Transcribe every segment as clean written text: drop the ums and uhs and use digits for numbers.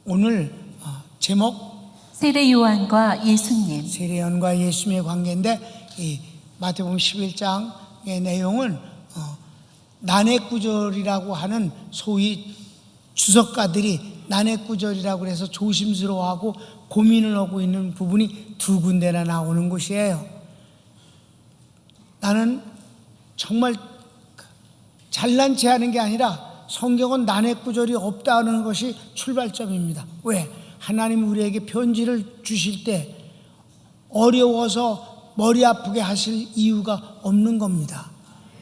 오늘 제목 세례 요한과 예수님. 세례 요한과 예수님의 관계인데, 이 마태복음 11장의 내용은 난해구절이라고 하는, 소위 주석가들이 난해구절이라고 해서 조심스러워하고 고민을 하고 있는 부분이 두 군데나 나오는 곳이에요. 나는 정말 잘난 체 하는 게 아니라 성경은 난해구절이 없다는 것이 출발점입니다. 왜? 하나님 우리에게 편지를 주실 때 어려워서 머리 아프게 하실 이유가 없는 겁니다.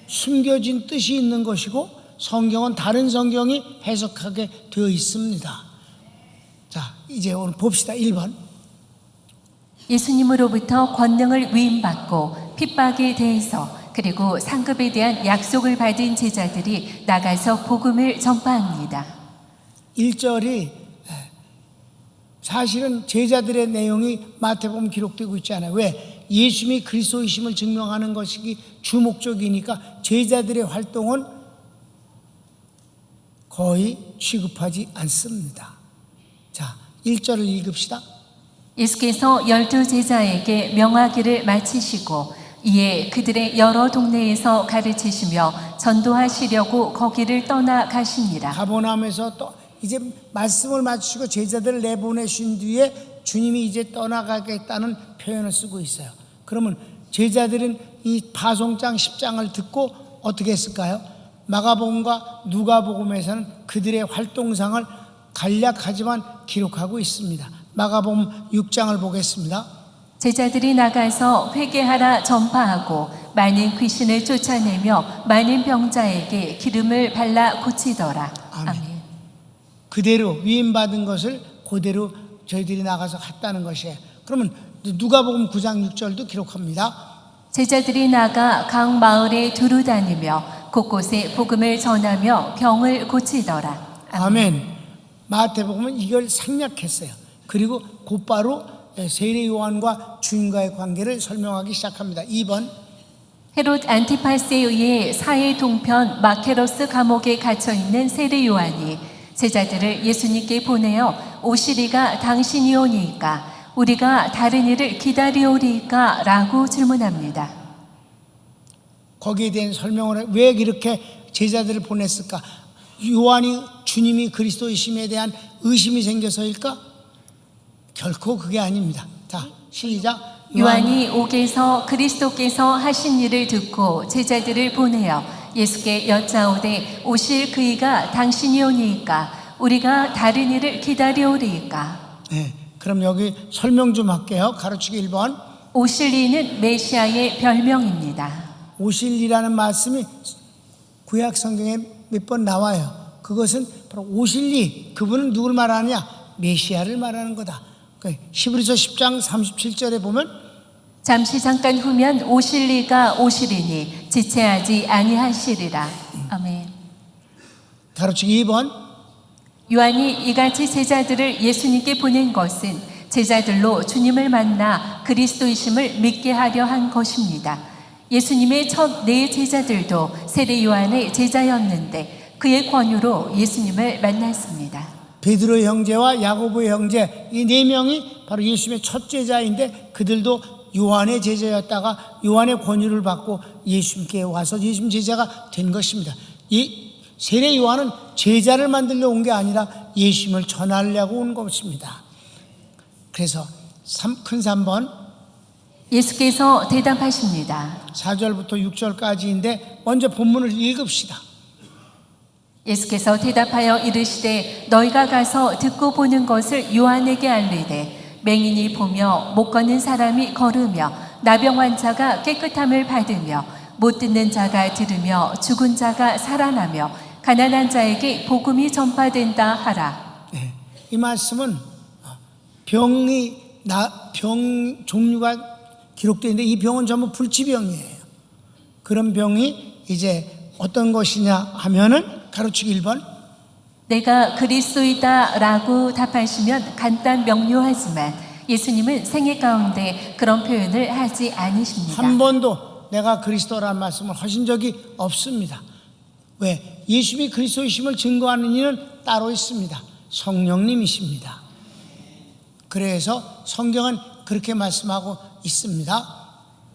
숨겨진 뜻이 있는 것이고, 성경은 다른 성경이 해석하게 되어 있습니다. 자, 이제 오늘 봅시다. 1번. 예수님으로부터 권능을 위임받고 핍박에 대해서 그리고 상급에 대한 약속을 받은 제자들이 나가서 복음을 전파합니다. 1절이 사실은 제자들의 내용이 마태복음 기록되고 있지 않아요. 왜? 예수님이 그리스도이심을 증명하는 것이 주목적이니까 제자들의 활동은 거의 취급하지 않습니다. 자, 1절을 읽읍시다. 예수께서 12제자에게 명하기를 마치시고 이에 그들의 여러 동네에서 가르치시며 전도하시려고 거기를 떠나가시니라. 가버나움에서 또 이제 말씀을 마치시고 제자들을 내보내신 뒤에 주님이 이제 떠나가겠다는 표현을 쓰고 있어요. 그러면 제자들은 이 파송장 10장을 듣고 어떻게 했을까요? 마가복음과 누가복음에서는 그들의 활동상을 간략하지만 기록하고 있습니다. 마가복음 6장을 보겠습니다. 제자들이 나가서 회개하라 전파하고 많은 귀신을 쫓아내며 많은 병자에게 기름을 발라 고치더라. 아멘. 그대로 위임받은 것을 그대로 저희들이 나가서 했다는 것이에요. 그러면 누가복음 9장 6절도 기록합니다. 제자들이 나가 각 마을에 두루 다니며 곳곳에 복음을 전하며 병을 고치더라. 아멘. 마태복음은 이걸 생략했어요. 그리고 곧바로 세례 요한과 주님과의 관계를 설명하기 시작합니다. 2번. 헤롯 안티파스에 의해 사해 동편 마케로스 감옥에 갇혀 있는 세례 요한이 제자들을 예수님께 보내어 오시리가 당신이오니이까 우리가 다른 이를 기다리오리이까 라고 질문합니다. 거기에 대한 설명을 해. 왜 이렇게 제자들을 보냈을까? 요한이 주님이 그리스도이심에 대한 의심이 생겨서일까? 결코 그게 아닙니다. 자, 시작. 요한이 옥에서 그리스도께서 하신 일을 듣고 제자들을 보내어 예수께 여짜오되 오실 그이가 당신이오니이까 우리가 다른 이를 기다려오리이까. 네, 그럼 여기 설명 좀 할게요. 가르치기 1번. 오실 이는 메시아의 별명입니다. 오실 이라는 말씀이 구약 성경에 몇 번 나와요. 그것은 바로 오실 이, 그분은 누굴 말하느냐? 메시아를 말하는 거다. 히브리서 10장 37절에 보면 잠시 잠깐 후면 오실 이가 오시리니 지체하지 아니하시리라. 아멘. 가르치기 2번. 요한이 이같이 제자들을 예수님께 보낸 것은 제자들로 주님을 만나 그리스도이심을 믿게 하려 한 것입니다. 예수님의 첫 네 제자들도 세례 요한의 제자였는데 그의 권유로 예수님을 만났습니다. 베드로의 형제와 야고보의 형제, 이 네 명이 바로 예수님의 첫 제자인데 그들도 요한의 제자였다가 요한의 권유를 받고 예수님께 와서 예수님 제자가 된 것입니다. 이 세례 요한은 제자를 만들려 온 게 아니라 예수님을 전하려고 온 것입니다. 그래서 큰 3번. 예수께서 대답하십니다. 4절부터 6절까지인데 먼저 본문을 읽읍시다. 예수께서 대답하여 이르시되 너희가 가서 듣고 보는 것을 요한에게 알리되 맹인이 보며 못 걷는 사람이 걸으며 나병 환자가 깨끗함을 받으며 못 듣는 자가 들으며 죽은 자가 살아나며 가난한 자에게 복음이 전파된다 하라. 네, 이 말씀은 병 종류가 기록되어 있는데 이 병은 전부 불치병이에요. 그런 병이 이제 어떤 것이냐 하면은 가르치기 1번. 내가 그리스도이다 라고 답하시면 간단 명료하지만 예수님은 생애 가운데 그런 표현을 하지 않으십니다. 한 번도 내가 그리스도라는 말씀을 하신 적이 없습니다. 왜? 예수님이 그리스도이심을 증거하는 이는 따로 있습니다. 성령님이십니다. 그래서 성경은 그렇게 말씀하고 있습니다.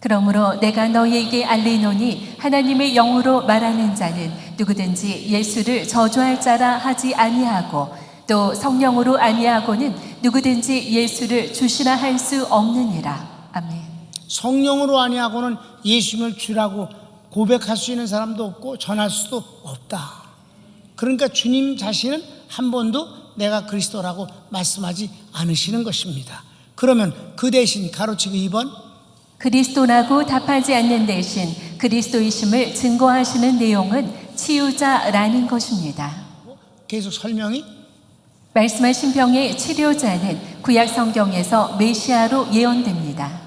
그러므로 내가 너희에게 알리노니 하나님의 영으로 말하는 자는 누구든지 예수를 저주할 자라 하지 아니하고 또 성령으로 아니하고는 누구든지 예수를 주시라 할 수 없느니라. 아멘. 성령으로 아니하고는 예수님을 주라고 고백할 수 있는 사람도 없고 전할 수도 없다. 그러니까 주님 자신은 한 번도 내가 그리스도라고 말씀하지 않으시는 것입니다. 그러면 그 대신 가로치기 2번 그리스도라고 답하지 않는 대신 그리스도이심을 증거하시는 내용은 치유자라는 것입니다. 계속 설명이 말씀하신 병의 치료자는 구약 성경에서 메시아로 예언됩니다.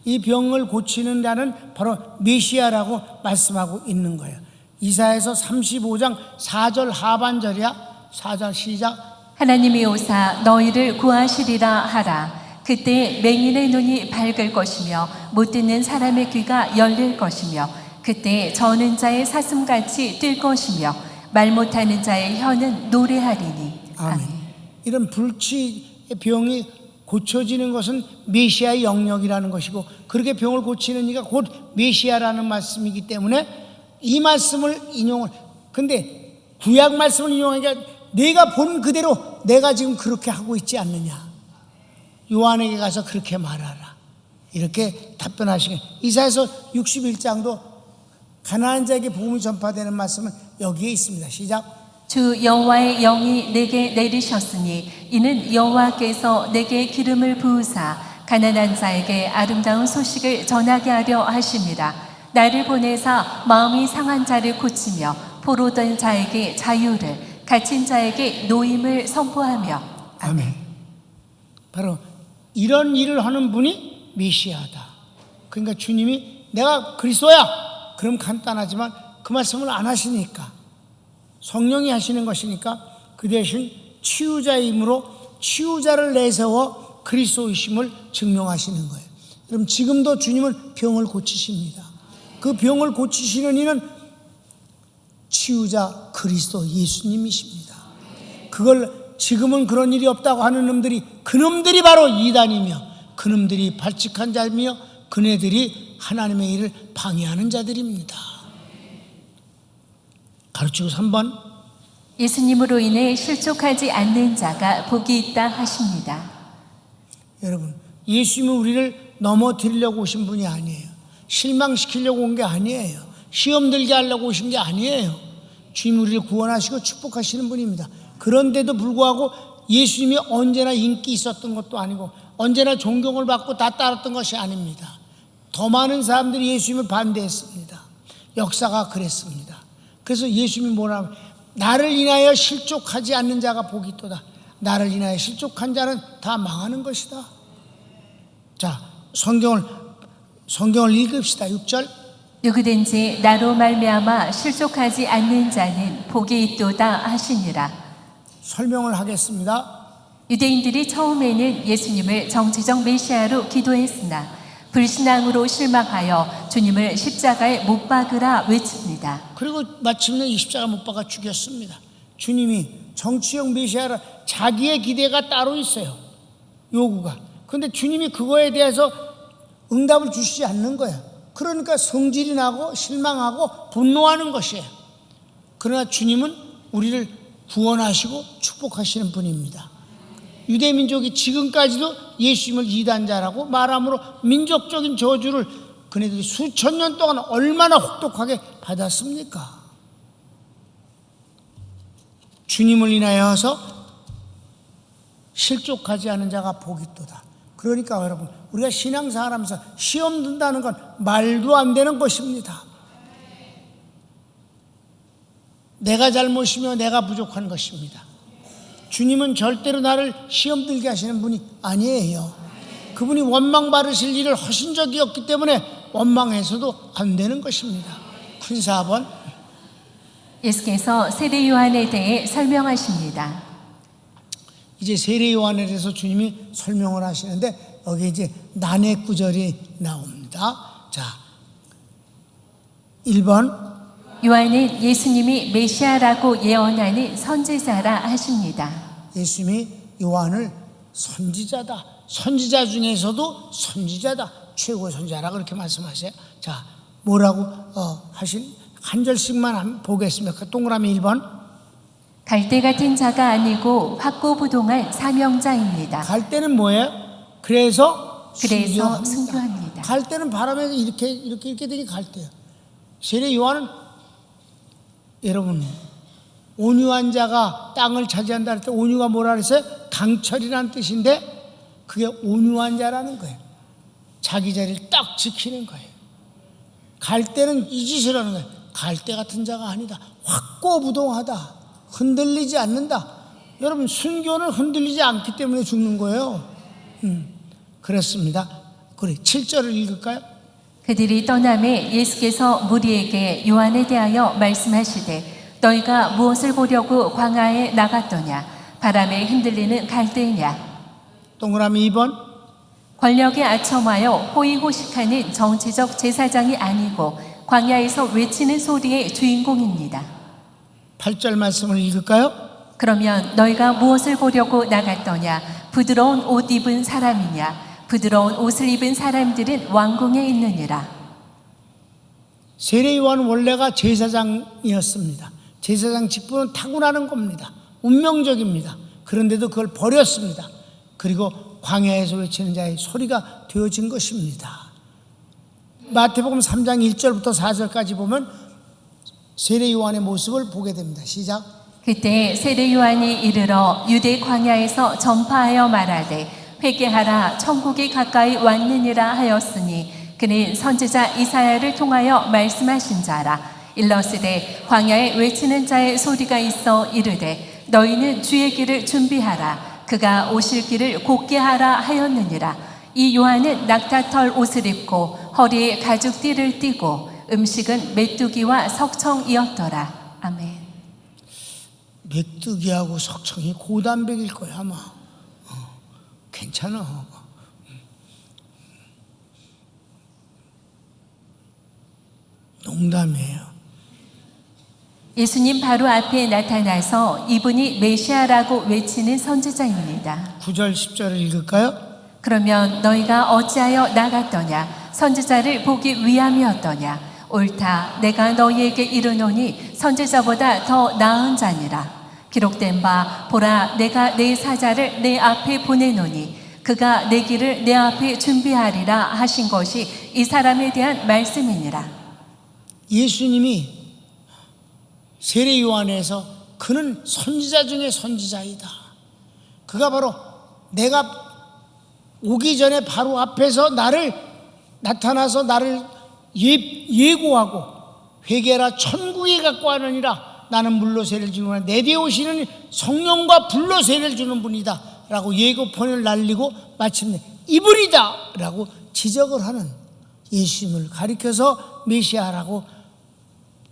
이 병을 고치는 자는 바로 메시아라고 말씀하고 있는 거예요. 이사야서 35장 4절 하반절이야. 4절 시작. 하나님이 오사 너희를 구하시리라 하라. 그때 맹인의 눈이 밝을 것이며 못 듣는 사람의 귀가 열릴 것이며 그때 저는 자의 사슴같이 뛸 것이며 말 못하는 자의 혀는 노래하리니. 아멘. 이런 불치의 병이 고쳐지는 것은 메시아의 영역이라는 것이고 그렇게 병을 고치는 이가 곧 메시아라는 말씀이기 때문에 이 말씀을 인용을 근데 구약 말씀을 인용하니까 내가 본 그대로 내가 지금 그렇게 하고 있지 않느냐. 요한에게 가서 그렇게 말하라. 이렇게 답변하시게. 이사야서 61장도 가나안 자에게 복음이 전파되는 말씀은 여기에 있습니다. 시작. 주 여호와의 영이 내게 내리셨으니 이는 여호와께서 내게 기름을 부으사 가난한 자에게 아름다운 소식을 전하게 하려 하심이라. 나를 보내사 마음이 상한 자를 고치며 포로된 자에게 자유를 갇힌 자에게 노임을 선포하며. 아멘. 바로 이런 일을 하는 분이 메시아다. 그러니까 주님이 내가 그리스도야 그럼 간단하지만 그 말씀을 안 하시니까 성령이 하시는 것이니까 그 대신 치유자이므로 치유자를 내세워 그리스도이심을 증명하시는 거예요. 그럼 지금도 주님은 병을 고치십니다. 그 병을 고치시는 이는 치유자 그리스도 예수님이십니다. 그걸 지금은 그런 일이 없다고 하는 놈들이 그놈들이 바로 이단이며 그놈들이 발칙한 자며 그네들이 하나님의 일을 방해하는 자들입니다. 가르치고 3번 예수님으로 인해 실족하지 않는 자가 복이 있다 하십니다. 여러분 예수님은 우리를 넘어뜨리려고 오신 분이 아니에요. 실망시키려고 온 게 아니에요. 시험 들게 하려고 오신 게 아니에요. 주님 우리를 구원하시고 축복하시는 분입니다. 그런데도 불구하고 예수님이 언제나 인기 있었던 것도 아니고 언제나 존경을 받고 다 따랐던 것이 아닙니다. 더 많은 사람들이 예수님을 반대했습니다. 역사가 그랬습니다. 그래서 예수님이 뭐라고 나를 인하여 실족하지 않는 자가 복이 있도다. 나를 인하여 실족한 자는 다 망하는 것이다. 자, 성경을 읽읍시다. 6절. 누구든지 나로 말미암아 실족하지 않는 자는 복이 있도다 하시니라. 설명을 하겠습니다. 유대인들이 처음에는 예수님을 정치적 메시아로 기도했으나 불신앙으로 실망하여 주님을 십자가에 못 박으라 외칩니다. 그리고 마침내 이 십자가 못 박아 죽였습니다. 주님이 정치적 메시아라 자기의 기대가 따로 있어요. 요구가. 그런데 주님이 그거에 대해서 응답을 주시지 않는 거예요. 그러니까 성질이 나고 실망하고 분노하는 것이에요. 그러나 주님은 우리를 구원하시고 축복하시는 분입니다. 유대민족이 지금까지도 예수님을 이단자라고 말함으로 민족적인 저주를 그네들이 수천 년 동안 얼마나 혹독하게 받았습니까? 주님을 인하여서 실족하지 않은 자가 복이 있도다. 그러니까 여러분 우리가 신앙생활하면서 시험 든다는 건 말도 안 되는 것입니다. 내가 잘못이며 내가 부족한 것입니다. 주님은 절대로 나를 시험 들게 하시는 분이 아니에요. 그분이 원망 받으실 일을 하신 적이 없기 때문에 원망해서도 안 되는 것입니다. 큰 4번. 예수께서 세례 요한에 대해 설명하십니다. 이제 세례 요한에 대해서 주님이 설명을 하시는데 여기 이제 난해 구절이 나옵니다. 자, 1번. 요한은 예수님이 메시아라고 예언하는 선지자라 하십니다. 예수님이 요한을 선지자다. 선지자 중에서도 선지자다. 최고의 선지자라 그렇게 말씀하세요. 자, 뭐라고 하신 한 절씩만 보겠습니다. 동그라미 1번. 갈대 같은 자가 아니고 확고부동한 사명자입니다. 갈대는 뭐예요? 그래서 순교합니다. 갈대는 바람에 이렇게 되니 갈대예요. 세례 요한은 여러분 온유한 자가 땅을 차지한다 할 때 온유가 뭐라 그랬어요? 강철이라는 뜻인데 그게 온유한 자라는 거예요. 자기 자리를 딱 지키는 거예요. 갈대는 이 짓을 하는 거예요. 갈대 같은 자가 아니다. 확고부동하다. 흔들리지 않는다. 여러분 순교는 흔들리지 않기 때문에 죽는 거예요. 그렇습니다. 그래 7절을 읽을까요? 그들이 떠남에 예수께서 무리에게 요한에 대하여 말씀하시되 너희가 무엇을 보려고 광야에 나갔더냐 바람에 흔들리는 갈대냐 동그라미 2번. 권력에 아첨하여 호의호식하는 정치적 제사장이 아니고 광야에서 외치는 소리의 주인공입니다. 8절 말씀을 읽을까요? 그러면 너희가 무엇을 보려고 나갔더냐 부드러운 옷 입은 사람이냐 부드러운 옷을 입은 사람들은 왕궁에 있느니라. 세례 요한은 원래가 제사장이었습니다. 제사장 직분은 타고나는 겁니다. 운명적입니다. 그런데도 그걸 버렸습니다. 그리고 광야에서 외치는 자의 소리가 되어진 것입니다. 마태복음 3장 1절부터 4절까지 보면 세례 요한의 모습을 보게 됩니다. 시작. 그때 세례 요한이 이르러 유대 광야에서 전파하여 말하되 회개하라 천국이 가까이 왔느니라 하였으니 그는 선지자 이사야를 통하여 말씀하신 자라. 일러스되 광야에 외치는 자의 소리가 있어 이르되 너희는 주의 길을 준비하라 그가 오실 길을 곧게 하라 하였느니라. 이 요한은 낙타털 옷을 입고 허리에 가죽띠를 띠고 음식은 메뚜기와 석청이었더라. 아멘. 메뚜기하고 석청이 고단백일 거야 아마. 괜찮아. 농담이에요. 예수님 바로 앞에 나타나서 이분이 메시아라고 외치는 선지자입니다. 9절 10절을 읽을까요? 그러면 너희가 어찌하여 나갔더냐 선지자를 보기 위함이었더냐 옳다 내가 너희에게 이르노니 선지자보다 더 나은 자니라. 기록된 바 보라 내가 내 사자를 내 앞에 보내노니 그가 내 길을 내 앞에 준비하리라 하신 것이 이 사람에 대한 말씀이니라. 예수님이 세례 요한에서 그는 선지자 중에 선지자이다. 그가 바로 내가 오기 전에 바로 앞에서 나를 나타나서 나를 예고하고 회개라 천국에 갖고 가느니라. 나는 물로 세례를 주는 내 뒤에 오시는 성령과 불로 세례를 주는 분이다 라고 예고편을 날리고 마침내 이분이다 라고 지적을 하는 예수님을 가리켜서 메시아라고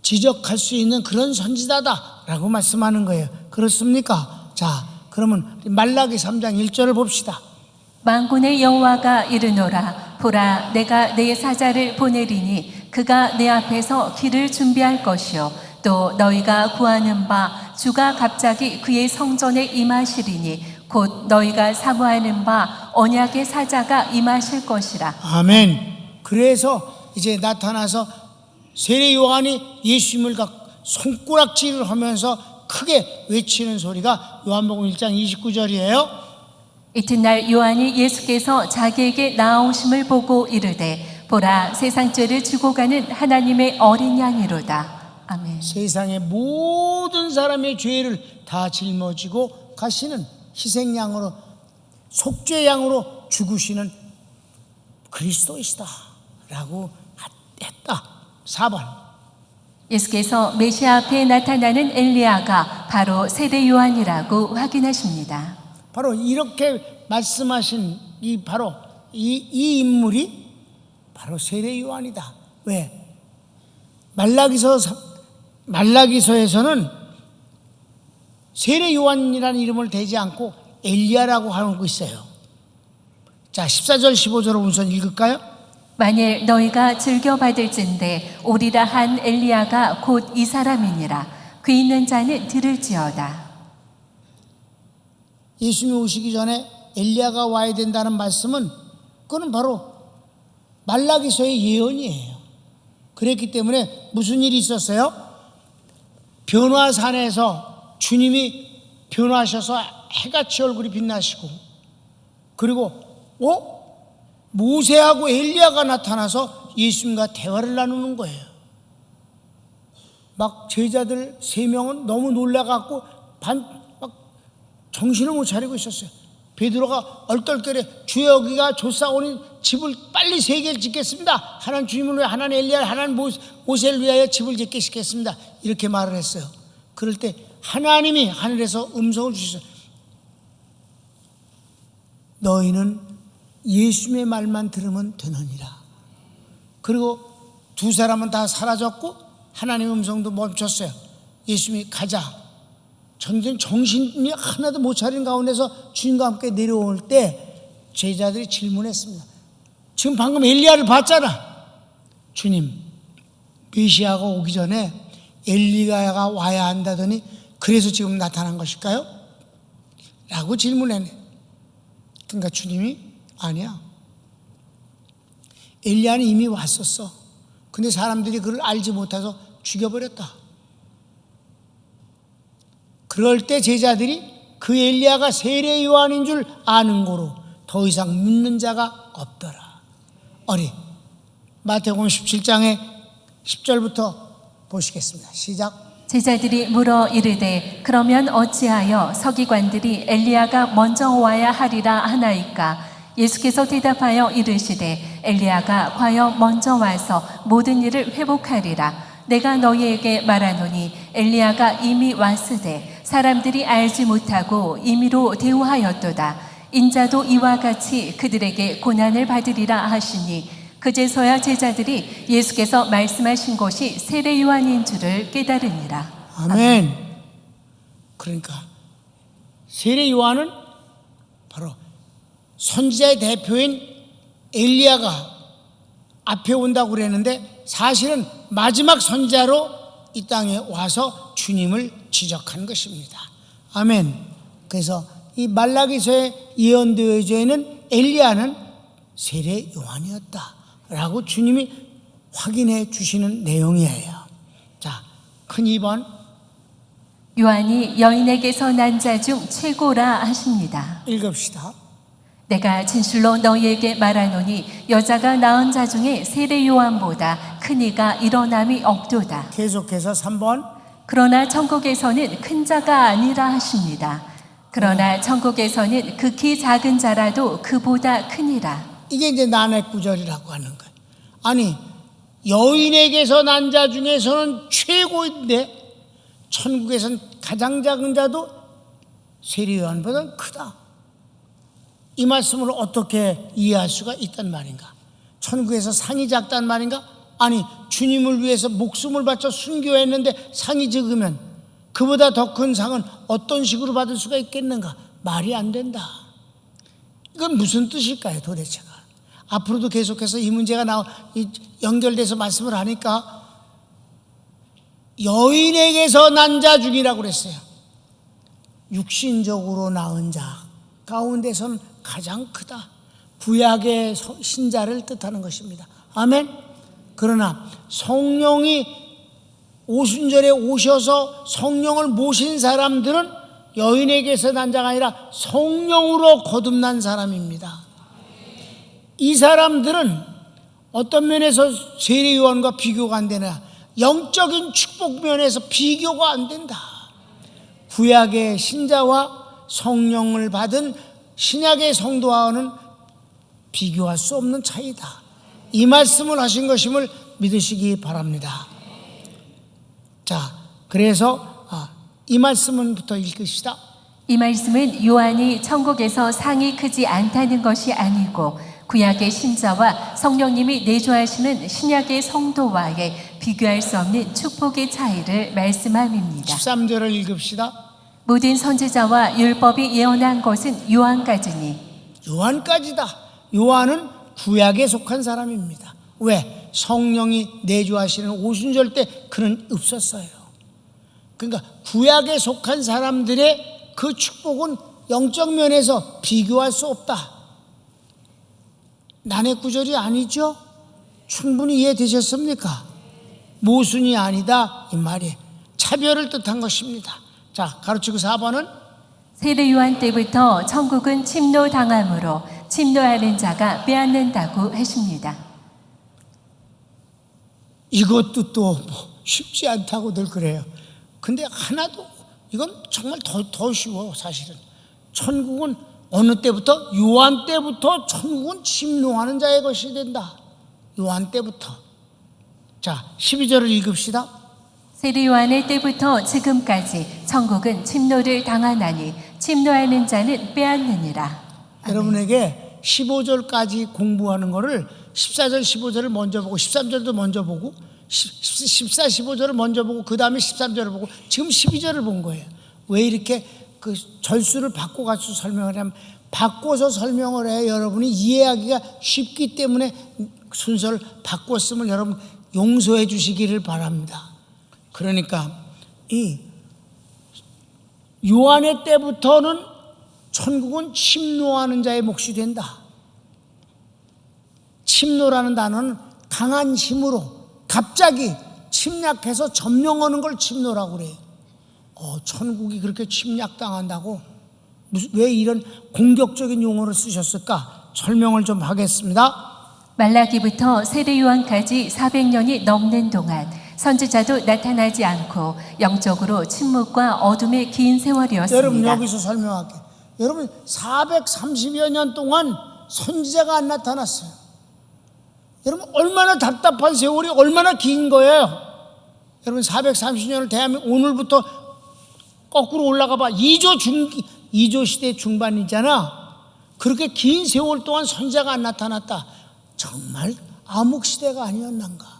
지적할 수 있는 그런 선지자다 라고 말씀하는 거예요. 그렇습니까? 자, 그러면 말라기 3장 1절을 봅시다. 만군의 여호와가 이르노라 보라 내가 내 사자를 보내리니 그가 내 앞에서 길을 준비할 것이요 또 너희가 구하는 바 주가 갑자기 그의 성전에 임하시리니 곧 너희가 사모하는 바 언약의 사자가 임하실 것이라. 아멘. 그래서 이제 나타나서 세례 요한이 예수님을 손가락질을 하면서 크게 외치는 소리가 요한복음 1장 29절이에요. 이튿날 요한이 예수께서 자기에게 나아오심을 보고 이르되 보라 세상 죄를 지고 가는 하나님의 어린 양이로다. 아멘. 세상의 모든 사람의 죄를 다 짊어지고 가시는 희생양으로 속죄양으로 죽으시는 그리스도이시다 라고 했다. 4번. 예수께서 메시아 앞에 나타나는 엘리야가 바로 세례 요한이라고 확인하십니다. 바로 이렇게 말씀하신 바로 이 인물이 바로 세례 요한이다. 왜? 말라기서에서는 세례 요한이라는 이름을 대지 않고 엘리야라고 하고 있어요. 자, 14절 15절을 우선 읽을까요? 만일 너희가 즐겨받을진대 오리라 한 엘리야가 곧 이 사람이니라. 귀 있는 자는 들을지어다. 예수님이 오시기 전에 엘리야가 와야 된다는 말씀은 그건 바로 말라기서의 예언이에요. 그랬기 때문에 무슨 일이 있었어요? 변화산에서 주님이 변화하셔서 해같이 얼굴이 빛나시고, 그리고 모세하고 엘리야가 나타나서 예수님과 대화를 나누는 거예요. 막 제자들 3명은 너무 놀라갖고 막 정신을 못 차리고 있었어요. 베드로가 얼떨결에 주여 여기가 조사오니 집을 빨리 3개를 짓겠습니다. 하나는 주님을 위하여, 하나는 엘리야, 하나는 모세를 위하여 집을 짓게 시켰습니다. 이렇게 말을 했어요. 그럴 때 하나님이 하늘에서 음성을 주셨어요. 너희는 예수님의 말만 들으면 되느니라. 그리고 2 사람은 다 사라졌고 하나님의 음성도 멈췄어요. 예수님이 가자. 정신이 하나도 못 차린 가운데서 주님과 함께 내려올 때 제자들이 질문했습니다. 지금 방금 엘리야를 봤잖아. 주님, 메시아가 오기 전에 엘리야가 와야 한다더니 그래서 지금 나타난 것일까요? 라고 질문했네. 그러니까 주님이 아니야. 엘리야는 이미 왔었어. 근데 사람들이 그걸 알지 못해서 죽여버렸다. 그럴 때 제자들이 그 엘리야가 세례 요한인 줄 아는 고로 더 이상 묻는 자가 없더라. 마태복음 17장의 10절부터 보시겠습니다. 시작. 제자들이 물어 이르되 그러면 어찌하여 서기관들이 엘리야가 먼저 와야 하리라 하나이까? 예수께서 대답하여 이르시되 엘리야가 과연 먼저 와서 모든 일을 회복하리라. 내가 너희에게 말하노니 엘리야가 이미 왔으되 사람들이 알지 못하고 임의로 대우하였도다. 인자도 이와 같이 그들에게 고난을 받으리라 하시니 그제서야 제자들이 예수께서 말씀하신 것이 세례 요한인 줄을 깨달으니라. 아멘. 그러니까 세례 요한은 바로 선지자의 대표인 엘리야가 앞에 온다고 그랬는데 사실은 마지막 선지자로 이 땅에 와서 주님을 지적한 것입니다. 아멘. 그래서 이 말라기서에 예언되어져 있는 엘리야는 세례 요한이었다라고 주님이 확인해 주시는 내용이에요. 자, 큰 2번. 요한이 여인에게서 난 자 중 최고라 하십니다. 읽읍시다. 내가 진실로 너희에게 말하노니 여자가 낳은 자 중에 세례 요한보다 큰 이가 일어남이 없도다. 계속해서 3번. 그러나 천국에서는 큰 자가 아니라 하십니다. 그러나 천국에서는 극히 작은 자라도 그보다 크니라. 이게 이제 난해구절이라고 하는 거예요. 아니, 여인에게서 난 자 중에서는 최고인데 천국에서는 가장 작은 자도 세례 요한보다 크다. 이 말씀을 어떻게 이해할 수가 있단 말인가? 천국에서 상이 작단 말인가? 아니, 주님을 위해서 목숨을 바쳐 순교했는데 상이 적으면 그보다 더 큰 상은 어떤 식으로 받을 수가 있겠는가? 말이 안 된다. 이건 무슨 뜻일까요, 도대체가? 앞으로도 계속해서 이 문제가 연결돼서 말씀을 하니까 여인에게서 난 자 중이라고 그랬어요. 육신적으로 낳은 자 가운데서는 가장 크다. 구약의 신자를 뜻하는 것입니다. 아멘. 그러나 성령이 오순절에 오셔서 성령을 모신 사람들은 여인에게서 난 자가 아니라 성령으로 거듭난 사람입니다. 이 사람들은 어떤 면에서 세례 요한과 비교가 안 되나? 영적인 축복 면에서 비교가 안 된다. 구약의 신자와 성령을 받은 신약의 성도와는 비교할 수 없는 차이다. 이 말씀을 하신 것임을 믿으시기 바랍니다. 자, 그래서 이 말씀부터 읽읍시다. 이 말씀은 요한이 천국에서 상이 크지 않다는 것이 아니고 구약의 신자와 성령님이 내주하시는 신약의 성도와의 비교할 수 없는 축복의 차이를 말씀함입니다. 13절을 읽읍시다. 모든 선지자와 율법이 예언한 것은 요한까지니. 요한까지다. 요한은 구약에 속한 사람입니다. 왜? 성령이 내주하시는 오순절 때 그는 없었어요. 그러니까 구약에 속한 사람들의 그 축복은 영적 면에서 비교할 수 없다. 난해구절이 아니죠? 충분히 이해되셨습니까? 모순이 아니다 이 말이에요. 차별을 뜻한 것입니다. 자, 가르치고 4번은 세례 요한 때부터 천국은 침노당함으로 침노하는 자가 빼앗는다고 하십니다. 이것도 또 쉽지 않다고들 그래요. 근데 하나도 이건 정말 더 쉬워. 사실은 천국은 어느 때부터? 요한 때부터 천국은 침노하는 자의 것이 된다. 요한 때부터. 자, 12절을 읽읍시다. 세례 요한의 때부터 지금까지 천국은 침노를 당하나니 침노하는 자는 빼앗느니라. 여러분에게 15절까지 공부하는 거를 14절 15절을 먼저 보고 13절도 먼저 보고 14, 15절을 먼저 보고 그 다음에 13절을 보고 지금 12절을 본 거예요. 왜 이렇게 그 절수를 바꿔가지고 설명을 하면 바꿔서 설명을 해 여러분이 이해하기가 쉽기 때문에 순서를 바꿨음을 여러분 용서해 주시기를 바랍니다. 그러니까 이 요한의 때부터는 천국은 침노하는 자의 몫이 된다. 침노라는 단어는 강한 힘으로 갑자기 침략해서 점령하는 걸 침노라고 그래요. 천국이 그렇게 침략당한다고? 왜 이런 공격적인 용어를 쓰셨을까? 설명을 좀 하겠습니다. 말라기부터 세례 요한까지 400년이 넘는 동안 선지자도 나타나지 않고 영적으로 침묵과 어둠의 긴 세월이었습니다. 여러분 여기서 설명할게요. 여러분 430여 년 동안 선지자가 안 나타났어요. 여러분 얼마나 답답한 세월이 얼마나 긴 거예요. 여러분 430년을 대하면 오늘부터 거꾸로 올라가 봐. 2조 시대 중반이잖아. 그렇게 긴 세월 동안 선지자가 안 나타났다. 정말 암흑시대가 아니었는가.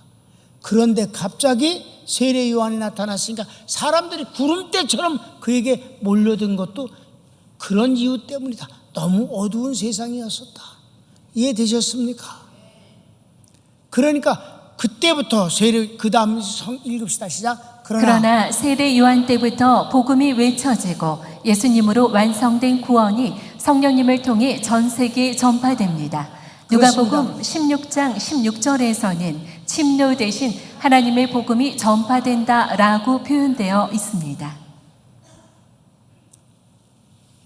그런데 갑자기 세례 요한이 나타났으니까 사람들이 구름대처럼 그에게 몰려든 것도 그런 이유 때문이다. 너무 어두운 세상이었었다. 이해되셨습니까? 그러니까 그때부터 그 다음 읽읍시다. 시작. 그러나 세례 요한 때부터 복음이 외쳐지고 예수님으로 완성된 구원이 성령님을 통해 전 세계에 전파됩니다. 누가복음 16장 16절에서는 침노 대신 하나님의 복음이 전파된다라고 표현되어 있습니다.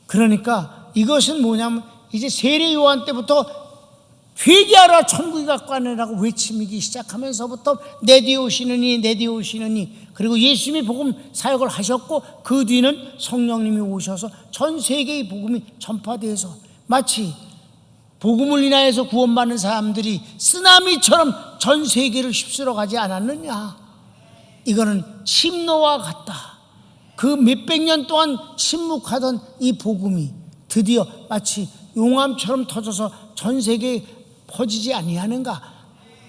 그러니까 이것은 뭐냐면 이제 세례 요한 때부터 회개하라 천국이 가까우니라고 외치기 시작하면서부터 내 뒤에 오시느니 내 뒤에 오시느니, 그리고 예수님이 복음 사역을 하셨고 그 뒤는 성령님이 오셔서 전 세계의 복음이 전파돼서 마치 복음을 인하여서 구원받는 사람들이 쓰나미처럼 전 세계를 휩쓸어 가지 않았느냐. 이거는 침노와 같다. 그 몇백 년 동안 침묵하던 이 복음이 드디어 마치 용암처럼 터져서 전 세계에 퍼지지 아니하는가.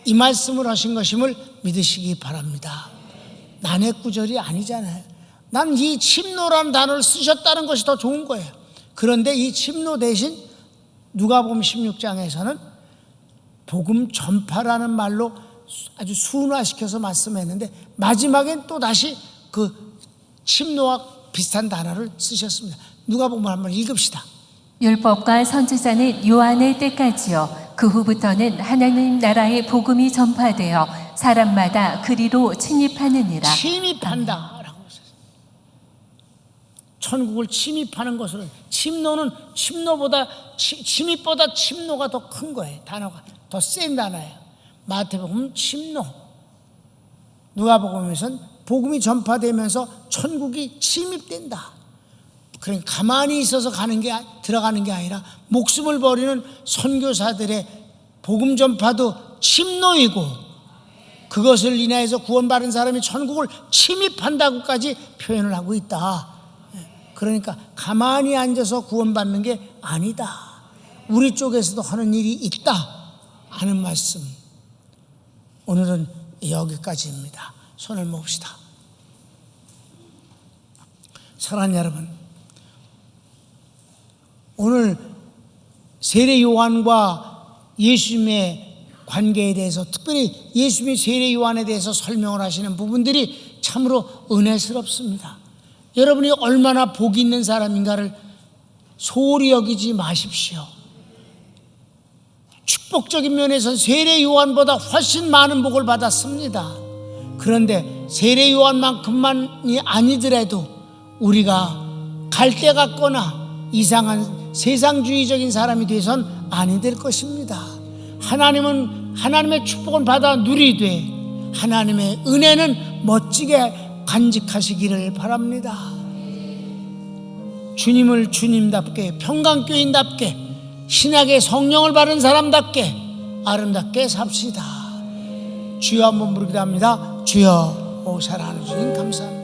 이 말씀을 하신 것임을 믿으시기 바랍니다. 난해구절이 아니잖아요. 난 이 침노라는 단어를 쓰셨다는 것이 더 좋은 거예요. 그런데 이 침노 대신 누가복음 16장에서는 복음 전파라는 말로 아주 순화시켜서 말씀했는데 마지막엔 또 다시 그 침노와 비슷한 단어를 쓰셨습니다. 누가복음을 한번 읽읍시다. 율법과 선지자는 요한의 때까지요. 그 후부터는 하나님 나라의 복음이 전파되어 사람마다 그리로 침입하느니라. 침입한다라고 했어요. 천국을 침입하는 것으로, 침노는 침입보다 침노가 더 큰 거예요. 단어가 더 센 단어예요. 마태복음 침노, 누가복음에서는 복음이 전파되면서 천국이 침입된다. 그러니까 가만히 있어서 들어가는 게 아니라 목숨을 버리는 선교사들의 복음 전파도 침노이고, 그것을 인하여서 구원받은 사람이 천국을 침입한다고까지 표현을 하고 있다. 그러니까 가만히 앉아서 구원받는 게 아니다. 우리 쪽에서도 하는 일이 있다 하는 말씀. 오늘은 여기까지입니다. 손을 모읍시다. 사랑하는 여러분, 오늘 세례 요한과 예수님의 관계에 대해서, 특별히 예수님이 세례 요한에 대해서 설명을 하시는 부분들이 참으로 은혜스럽습니다. 여러분이 얼마나 복이 있는 사람인가를 소홀히 여기지 마십시오. 축복적인 면에서 세례 요한보다 훨씬 많은 복을 받았습니다. 그런데 세례 요한만큼만이 아니더라도 우리가 갈대 같거나 이상한 세상주의적인 사람이 돼선 아니 될 것입니다. 하나님은 하나님의 축복을 받아 누리되 하나님의 은혜는 멋지게 간직하시기를 바랍니다. 주님을 주님답게, 평강교인답게, 신약의 성령을 바른 사람답게 아름답게 삽시다. 주여 한번 부르기도 합니다. 주여, 오 사랑하는 주님 감사합니다.